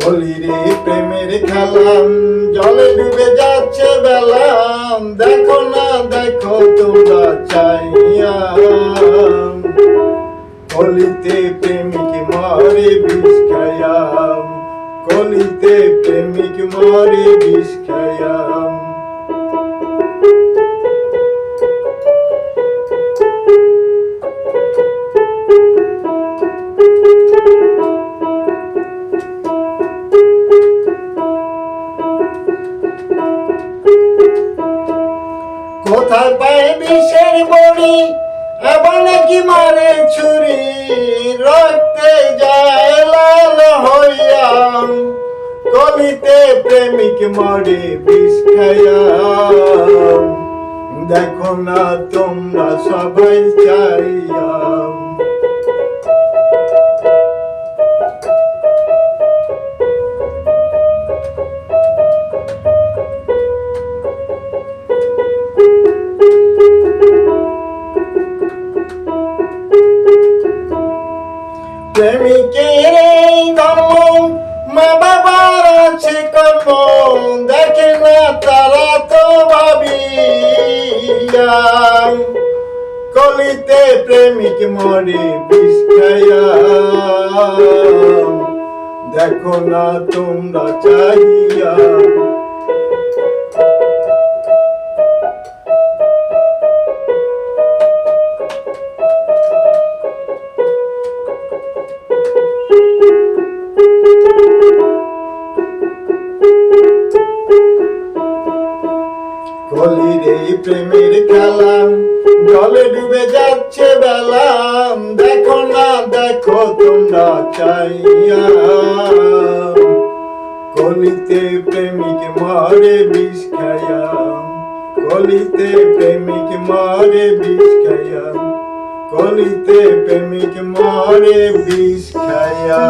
কলিরে প্রেমের খেলা, জলে ডুবে যাচ্ছে বেলা, দেখো না দেখো তোমরা চাইয়া। কলিতে প্রেমিক মরে বিষ খায়া, কলিতে প্রেমিক মরে বিষ খায়া। কোথায় পায় বিষের বড়ি, এবার নাকি মারে ছুরি, রক্তে যায় লাল হইয়া। কলিতে প্রেমিক মরে বিষ খায়া, দেখো না তোমরা সবাই চাইয়া। প্রেমিকের এই ধর্ম, মা বাবার আছে কর্ম, দেখে না তারা তো ভাবিয়া। কলিতে প্রেমিক মরে বিষ খায়া, দেখো না তোমরা চাইয়া। কলিরে প্রেমের খেলা, জলে ডুবে যাচ্ছে বেলা, দেখো না দেখো তোমরা চাইয়া। কলিতে প্রেমিক মরে বিষ খায়া, কলিতে প্রেমিক মরে বিষ খায়া, কলিতে প্রেমিক মরে বিষ খায়া।